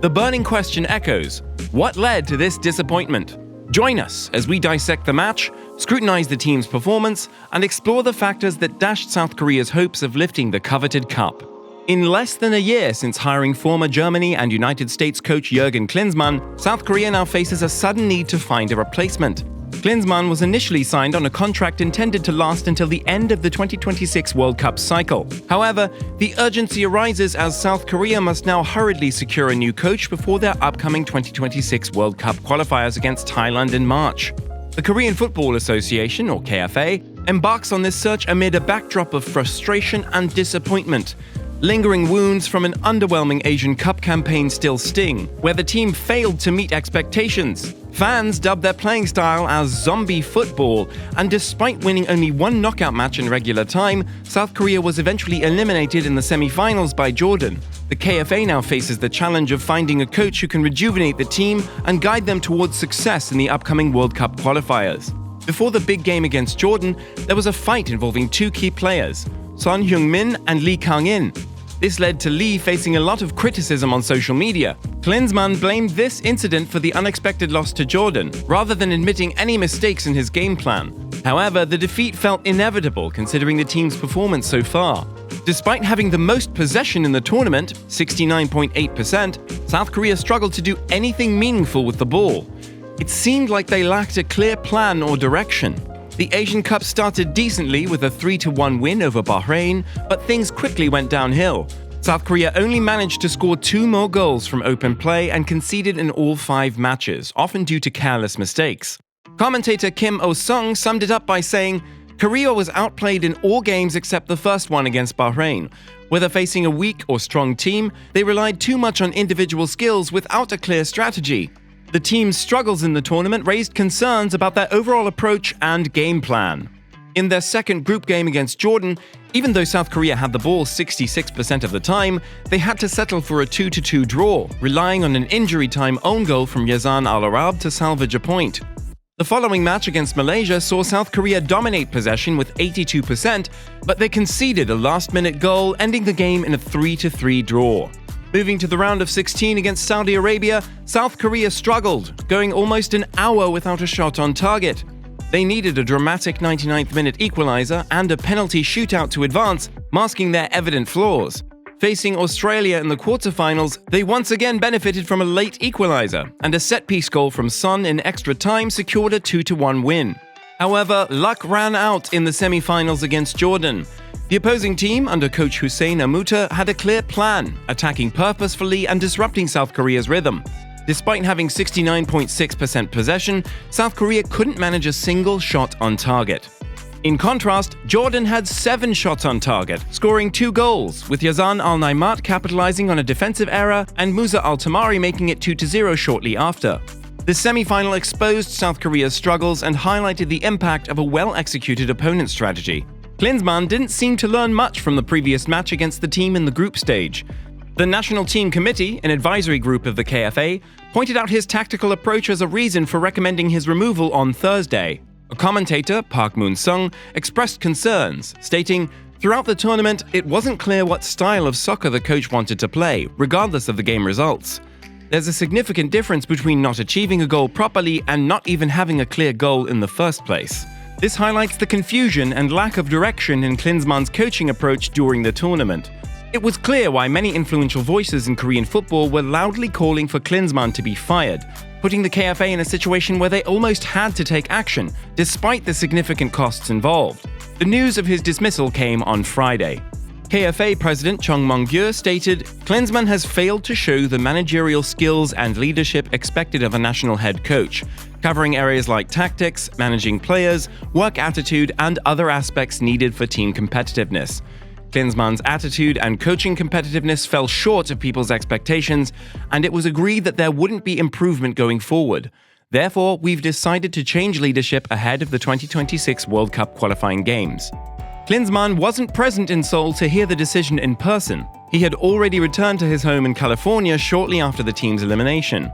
The burning question echoes: what led to this disappointment? Join us as we dissect the match, scrutinize the team's performance, and explore the factors that dashed South Korea's hopes of lifting the coveted cup. In less than a year since hiring former Germany and United States coach Jürgen Klinsmann, South Korea now faces a sudden need to find a replacement. Klinsmann was initially signed on a contract intended to last until the end of the 2026 World Cup cycle. However, the urgency arises as South Korea must now hurriedly secure a new coach before their upcoming 2026 World Cup qualifiers against Thailand in March. The Korean Football Association, or KFA, embarks on this search amid a backdrop of frustration and disappointment. Lingering wounds from an underwhelming Asian Cup campaign still sting, where the team failed to meet expectations. Fans dubbed their playing style as zombie football, and despite winning only one knockout match in regular time, South Korea was eventually eliminated in the semi-finals by Jordan. The KFA now faces the challenge of finding a coach who can rejuvenate the team and guide them towards success in the upcoming World Cup qualifiers. Before the big game against Jordan, there was a fight involving two key players, Son Heung-min and Lee Kang-in. This led to Lee facing a lot of criticism on social media. Klinsmann blamed this incident for the unexpected loss to Jordan, rather than admitting any mistakes in his game plan. However, the defeat felt inevitable considering the team's performance so far. Despite having the most possession in the tournament, 69.8%, South Korea struggled to do anything meaningful with the ball. It seemed like they lacked a clear plan or direction. The Asian Cup started decently with a 3-1 win over Bahrain, but things quickly went downhill. South Korea only managed to score 2 more goals from open play and conceded in all 5 matches, often due to careless mistakes. Commentator Kim Oh-sung summed it up by saying, "Korea was outplayed in all games except the first one against Bahrain. Whether facing a weak or strong team, they relied too much on individual skills without a clear strategy. The team's struggles in the tournament raised concerns about their overall approach and game plan." In their second group game against Jordan, even though South Korea had the ball 66% of the time, they had to settle for a 2-2 draw, relying on an injury-time own goal from Yazan Al-Arab to salvage a point. The following match against Malaysia saw South Korea dominate possession with 82%, but they conceded a last-minute goal, ending the game in a 3-3 draw. Moving to the round of 16 against Saudi Arabia, South Korea struggled, going almost an hour without a shot on target. They needed a dramatic 99th-minute equalizer and a penalty shootout to advance, masking their evident flaws. Facing Australia in the quarterfinals, they once again benefited from a late equalizer, and a set-piece goal from Son in extra time secured a 2-1 win. However, luck ran out in the semi-finals against Jordan. The opposing team, under coach Hussein Amuta, had a clear plan, attacking purposefully and disrupting South Korea's rhythm. Despite having 69.6% possession, South Korea couldn't manage a single shot on target. In contrast, Jordan had 7 shots on target, scoring 2 goals, with Yazan Al-Naimat capitalizing on a defensive error and Musa Al-Tamari making it 2-0 shortly after. The semi-final exposed South Korea's struggles and highlighted the impact of a well-executed opponent strategy. Klinsmann didn't seem to learn much from the previous match against the team in the group stage. The National Team Committee, an advisory group of the KFA, pointed out his tactical approach as a reason for recommending his removal on Thursday. A commentator, Park Moon-sung, expressed concerns, stating, "Throughout the tournament, it wasn't clear what style of soccer the coach wanted to play, regardless of the game results. There's a significant difference between not achieving a goal properly and not even having a clear goal in the first place." This highlights the confusion and lack of direction in Klinsmann's coaching approach during the tournament. It was clear why many influential voices in Korean football were loudly calling for Klinsmann to be fired, putting the KFA in a situation where they almost had to take action, despite the significant costs involved. The news of his dismissal came on Friday. KFA President Chung Mong-gyu stated, "Klinsmann has failed to show the managerial skills and leadership expected of a national head coach, covering areas like tactics, managing players, work attitude, and other aspects needed for team competitiveness. Klinsmann's attitude and coaching competitiveness fell short of people's expectations, and it was agreed that there wouldn't be improvement going forward. Therefore, we've decided to change leadership ahead of the 2026 World Cup qualifying games." Klinsmann wasn't present in Seoul to hear the decision in person. He had already returned to his home in California shortly after the team's elimination.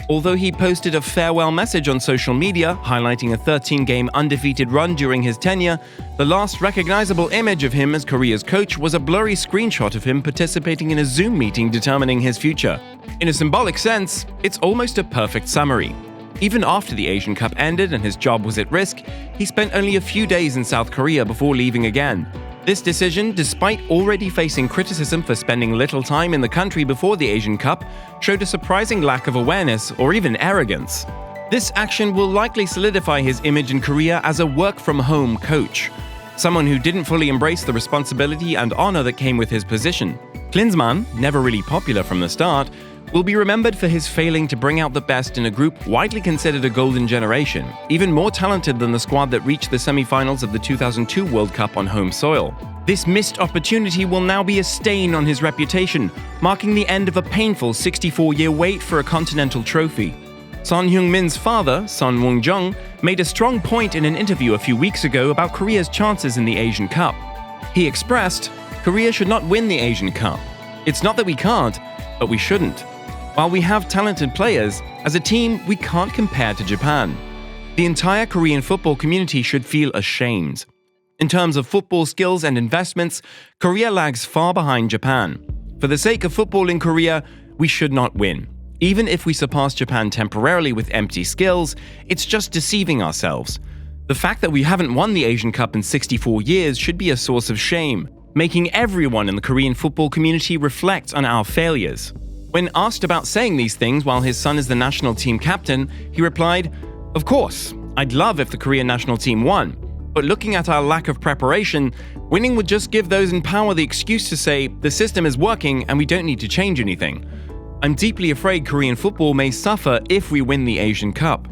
Although he posted a farewell message on social media, highlighting a 13-game undefeated run during his tenure, the last recognizable image of him as Korea's coach was a blurry screenshot of him participating in a Zoom meeting determining his future. In a symbolic sense, it's almost a perfect summary. Even after the Asian Cup ended and his job was at risk, he spent only a few days in South Korea before leaving again. This decision, despite already facing criticism for spending little time in the country before the Asian Cup, showed a surprising lack of awareness or even arrogance. This action will likely solidify his image in Korea as a work-from-home coach, someone who didn't fully embrace the responsibility and honor that came with his position. Klinsmann, never really popular from the start, will be remembered for his failing to bring out the best in a group widely considered a golden generation, even more talented than the squad that reached the semi-finals of the 2002 World Cup on home soil. This missed opportunity will now be a stain on his reputation, marking the end of a painful 64-year wait for a continental trophy. Son Heung-min's father, Son Woo-jung, made a strong point in an interview a few weeks ago about Korea's chances in the Asian Cup. He expressed, "Korea should not win the Asian Cup. It's not that we can't, but we shouldn't. While we have talented players, as a team, we can't compare to Japan. The entire Korean football community should feel ashamed. In terms of football skills and investments, Korea lags far behind Japan. For the sake of football in Korea, we should not win. Even if we surpass Japan temporarily with empty skills, it's just deceiving ourselves. The fact that we haven't won the Asian Cup in 64 years should be a source of shame, making everyone in the Korean football community reflect on our failures." When asked about saying these things while his son is the national team captain, he replied, "Of course, I'd love if the Korean national team won. But looking at our lack of preparation, winning would just give those in power the excuse to say, the system is working and we don't need to change anything. I'm deeply afraid Korean football may suffer if we win the Asian Cup.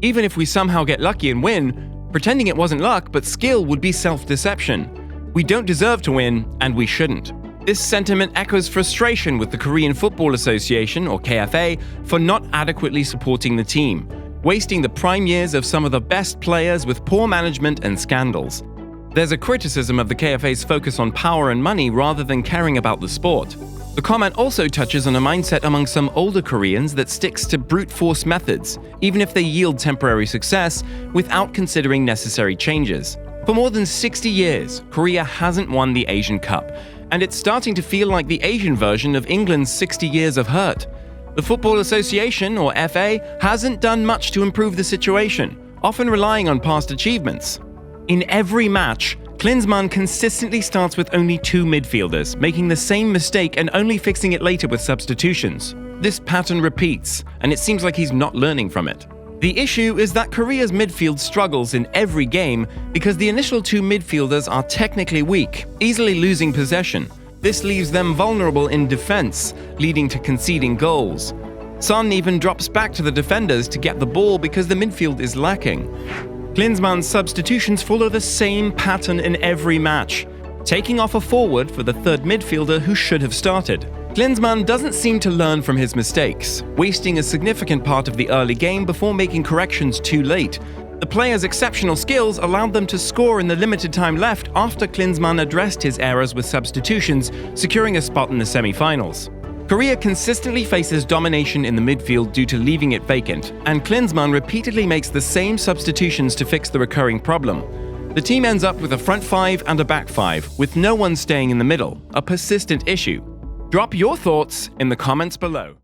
Even if we somehow get lucky and win, pretending it wasn't luck but skill would be self-deception. We don't deserve to win, and we shouldn't." This sentiment echoes frustration with the Korean Football Association, or KFA, for not adequately supporting the team, wasting the prime years of some of the best players with poor management and scandals. There's a criticism of the KFA's focus on power and money rather than caring about the sport. The comment also touches on a mindset among some older Koreans that sticks to brute force methods, even if they yield temporary success, without considering necessary changes. For more than 60 years, Korea hasn't won the Asian Cup, and it's starting to feel like the Asian version of England's 60 years of hurt. The Football Association, or FA, hasn't done much to improve the situation, often relying on past achievements. In every match, Klinsmann consistently starts with only two midfielders, making the same mistake and only fixing it later with substitutions. This pattern repeats, and it seems like he's not learning from it. The issue is that Korea's midfield struggles in every game because the initial two midfielders are technically weak, easily losing possession. This leaves them vulnerable in defense, leading to conceding goals. Son even drops back to the defenders to get the ball because the midfield is lacking. Klinsmann's substitutions follow the same pattern in every match, taking off a forward for the third midfielder who should have started. Klinsmann doesn't seem to learn from his mistakes, wasting a significant part of the early game before making corrections too late. The players' exceptional skills allowed them to score in the limited time left after Klinsmann addressed his errors with substitutions, securing a spot in the semi-finals. Korea consistently faces domination in the midfield due to leaving it vacant, and Klinsmann repeatedly makes the same substitutions to fix the recurring problem. The team ends up with a front five and a back five, with no one staying in the middle, a persistent issue. Drop your thoughts in the comments below.